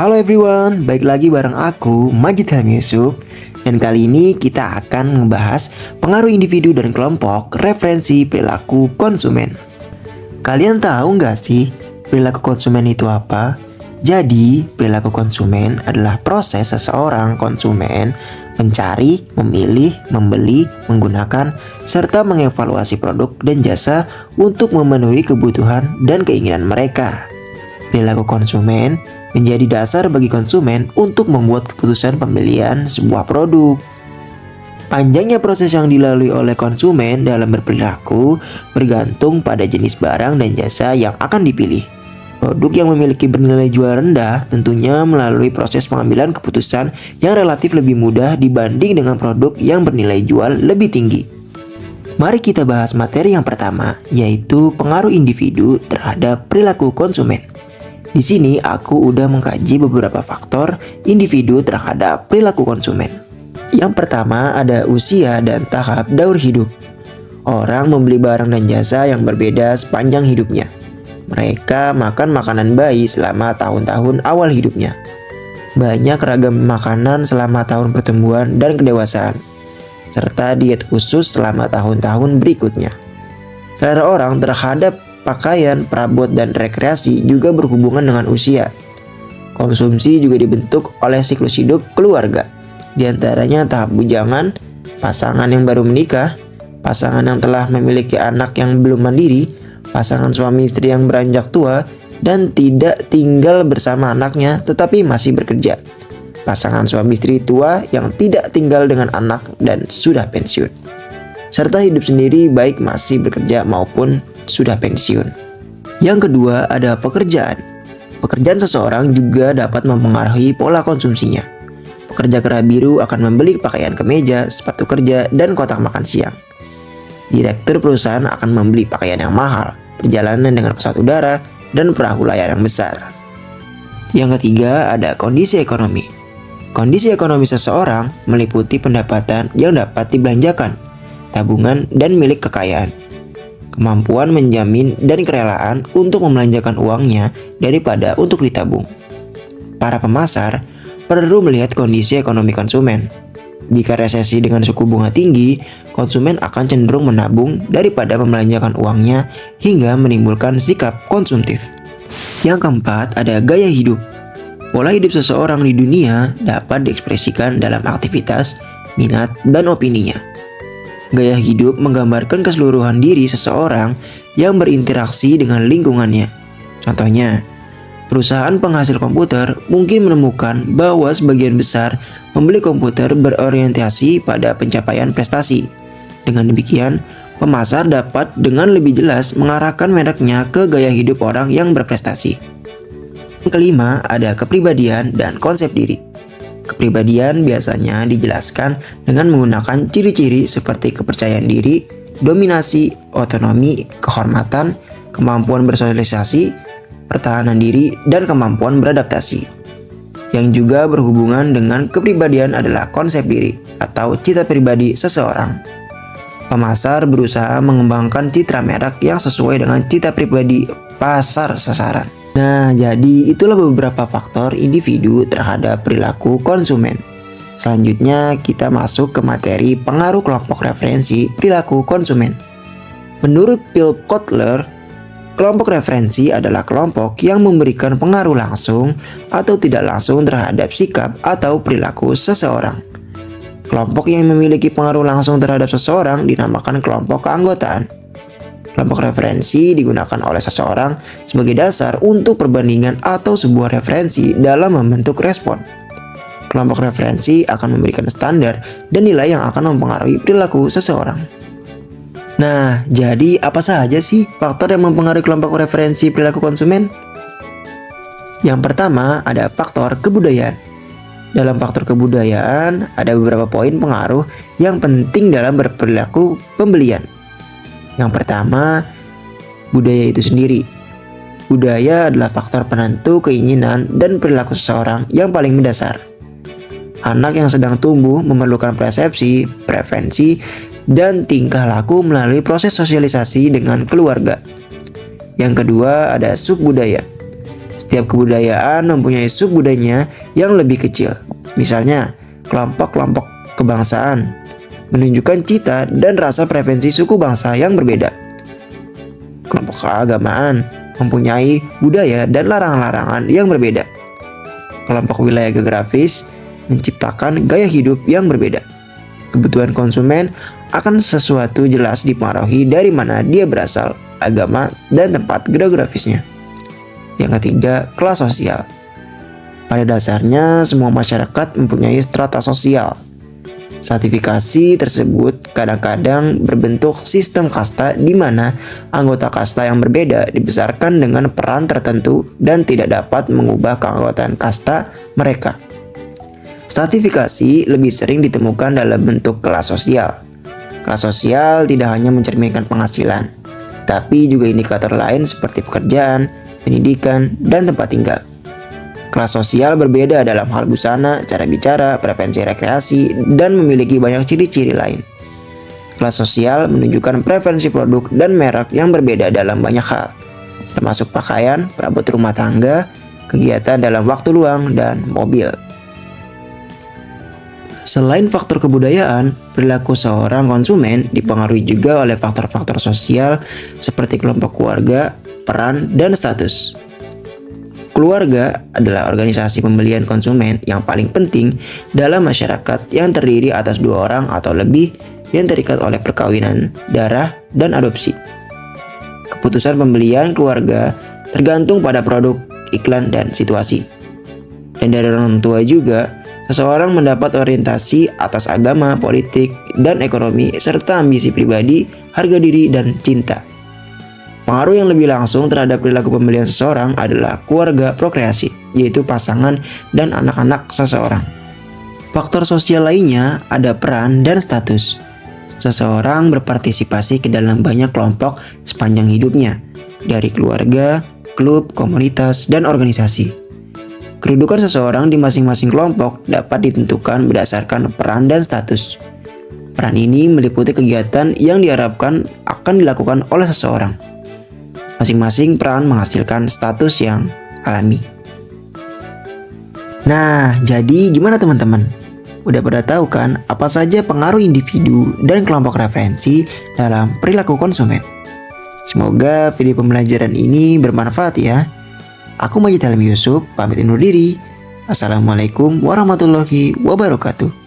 Halo everyone, baik lagi bareng aku, Majid Helmi Yusuf. Dan kali ini kita akan ngebahas pengaruh individu dan kelompok referensi perilaku konsumen. Kalian tahu nggak sih perilaku konsumen itu apa? Jadi, perilaku konsumen adalah proses seseorang konsumen mencari, memilih, membeli, menggunakan, serta mengevaluasi produk dan jasa untuk memenuhi kebutuhan dan keinginan mereka. Perilaku konsumen menjadi dasar bagi konsumen untuk membuat keputusan pembelian sebuah produk. Panjangnya proses yang dilalui oleh konsumen dalam berperilaku bergantung pada jenis barang dan jasa yang akan dipilih. Produk yang memiliki bernilai jual rendah tentunya melalui proses pengambilan keputusan yang relatif lebih mudah dibanding dengan produk yang bernilai jual lebih tinggi. Mari kita bahas materi yang pertama, yaitu pengaruh individu terhadap perilaku konsumen. Di sini aku udah mengkaji beberapa faktor individu terhadap perilaku konsumen. Yang pertama ada usia dan tahap daur hidup. Orang membeli barang dan jasa yang berbeda sepanjang hidupnya. Mereka makan makanan bayi selama tahun-tahun awal hidupnya. Banyak ragam makanan selama tahun pertumbuhan dan kedewasaan, serta diet khusus selama tahun-tahun berikutnya. Selera orang terhadap pakaian, perabot, dan rekreasi juga berhubungan dengan usia. Konsumsi juga dibentuk oleh siklus hidup keluarga, di antaranya tahap bujangan, pasangan yang baru menikah, pasangan yang telah memiliki anak yang belum mandiri, pasangan suami istri yang beranjak tua dan tidak tinggal bersama anaknya tetapi masih bekerja, pasangan suami istri tua yang tidak tinggal dengan anak dan sudah pensiun, serta hidup sendiri baik masih bekerja maupun sudah pensiun. Yang kedua ada pekerjaan. Pekerjaan seseorang juga dapat mempengaruhi pola konsumsinya. Pekerja kerah biru akan membeli pakaian kemeja, sepatu kerja, dan kotak makan siang. Direktur perusahaan akan membeli pakaian yang mahal, perjalanan dengan pesawat udara, dan perahu layar yang besar. Yang ketiga ada kondisi ekonomi. Kondisi ekonomi seseorang meliputi pendapatan yang dapat dibelanjakan, tabungan, dan milik kekayaan. Kemampuan menjamin dan kerelaan untuk membelanjakan uangnya daripada untuk ditabung. Para pemasar perlu melihat kondisi ekonomi konsumen. Jika resesi dengan suku bunga tinggi, konsumen akan cenderung menabung daripada membelanjakan uangnya hingga menimbulkan sikap konsumtif. Yang keempat ada gaya hidup. Pola hidup seseorang di dunia dapat diekspresikan dalam aktivitas, minat, dan opininya. Gaya hidup menggambarkan keseluruhan diri seseorang yang berinteraksi dengan lingkungannya. Contohnya, perusahaan penghasil komputer mungkin menemukan bahwa sebagian besar membeli komputer berorientasi pada pencapaian prestasi. Dengan demikian, pemasar dapat dengan lebih jelas mengarahkan mereknya ke gaya hidup orang yang berprestasi. Yang kelima, ada kepribadian dan konsep diri. Kepribadian biasanya dijelaskan dengan menggunakan ciri-ciri seperti kepercayaan diri, dominasi, otonomi, kehormatan, kemampuan bersosialisasi, pertahanan diri, dan kemampuan beradaptasi. Yang juga berhubungan dengan kepribadian adalah konsep diri atau cita pribadi seseorang. Pemasar berusaha mengembangkan citra merek yang sesuai dengan cita pribadi pasar sasaran. Nah, jadi itulah beberapa faktor individu terhadap perilaku konsumen. Selanjutnya kita masuk ke materi pengaruh kelompok referensi perilaku konsumen. Menurut Phil Kotler, kelompok referensi adalah kelompok yang memberikan pengaruh langsung atau tidak langsung terhadap sikap atau perilaku seseorang. Kelompok yang memiliki pengaruh langsung terhadap seseorang dinamakan kelompok keanggotaan. Kelompok referensi digunakan oleh seseorang sebagai dasar untuk perbandingan atau sebuah referensi dalam membentuk respon. Kelompok referensi akan memberikan standar dan nilai yang akan mempengaruhi perilaku seseorang. Nah, jadi apa saja sih faktor yang mempengaruhi kelompok referensi perilaku konsumen? Yang pertama ada faktor kebudayaan. Dalam faktor kebudayaan ada beberapa poin pengaruh yang penting dalam berperilaku pembelian. Yang pertama, budaya itu sendiri. Budaya adalah faktor penentu keinginan dan perilaku seseorang yang paling mendasar. Anak yang sedang tumbuh memerlukan persepsi, preferensi, dan tingkah laku melalui proses sosialisasi dengan keluarga. Yang kedua ada subbudaya. Setiap kebudayaan mempunyai subbudayanya yang lebih kecil. Misalnya, kelompok-kelompok kebangsaan menunjukkan cita dan rasa preferensi suku bangsa yang berbeda. Kelompok keagamaan mempunyai budaya dan larangan-larangan yang berbeda. Kelompok wilayah geografis menciptakan gaya hidup yang berbeda. Kebutuhan konsumen akan sesuatu jelas dipengaruhi dari mana dia berasal, agama, dan tempat geografisnya. Yang ketiga, kelas sosial. Pada dasarnya, semua masyarakat mempunyai strata sosial. Stratifikasi tersebut kadang-kadang berbentuk sistem kasta di mana anggota kasta yang berbeda dibesarkan dengan peran tertentu dan tidak dapat mengubah keanggotaan kasta mereka. Stratifikasi lebih sering ditemukan dalam bentuk kelas sosial. Kelas sosial tidak hanya mencerminkan penghasilan, tapi juga indikator lain seperti pekerjaan, pendidikan, dan tempat tinggal. Kelas sosial berbeda dalam hal busana, cara bicara, preferensi rekreasi, dan memiliki banyak ciri-ciri lain. Kelas sosial menunjukkan preferensi produk dan merek yang berbeda dalam banyak hal, termasuk pakaian, perabot rumah tangga, kegiatan dalam waktu luang, dan mobil. Selain faktor kebudayaan, perilaku seorang konsumen dipengaruhi juga oleh faktor-faktor sosial seperti kelompok keluarga, peran, dan status. Keluarga adalah organisasi pembelian konsumen yang paling penting dalam masyarakat yang terdiri atas 2 orang atau lebih yang terikat oleh perkawinan, darah, dan adopsi. Keputusan pembelian keluarga tergantung pada produk, iklan, dan situasi. Dan dari orang tua juga, seseorang mendapat orientasi atas agama, politik, dan ekonomi, serta ambisi pribadi, harga diri, dan cinta. Pengaruh yang lebih langsung terhadap perilaku pembelian seseorang adalah keluarga prokreasi, yaitu pasangan dan anak-anak seseorang. Faktor sosial lainnya ada peran dan status. Seseorang berpartisipasi ke dalam banyak kelompok sepanjang hidupnya, dari keluarga, klub, komunitas, dan organisasi. Kedudukan seseorang di masing-masing kelompok dapat ditentukan berdasarkan peran dan status. Peran ini meliputi kegiatan yang diharapkan akan dilakukan oleh seseorang. Masing-masing peran menghasilkan status yang alami. Nah, jadi gimana teman-teman? Udah pada tahu kan apa saja pengaruh individu dan kelompok referensi dalam perilaku konsumen? Semoga video pembelajaran ini bermanfaat ya. Aku Majid Helmi Yusuf, pamit undur diri. Assalamualaikum warahmatullahi wabarakatuh.